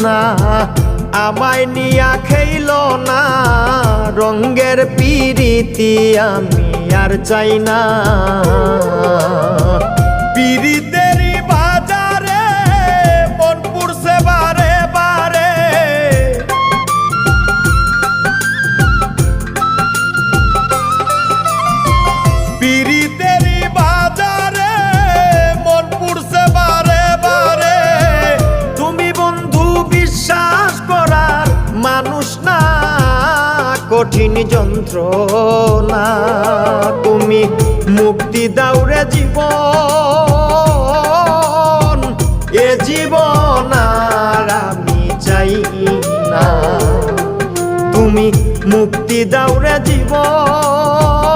না আমায় নিয়া খেইল না রঙ্গের পিরিতি আমি আর চাই না পিরিতেরই বাজারে মন পুরছে বারে বারে পিরিতেরই বাজারে মন পুরছে বারে বারে তুমি বন্ধু বিশ্বাস করার মানুষ না কঠিন যন্ত্রণা তুমি মুক্তি দাও রে জীবন এ জীবন আর আমি চাই না তুমি মুক্তি দাও রে জীবন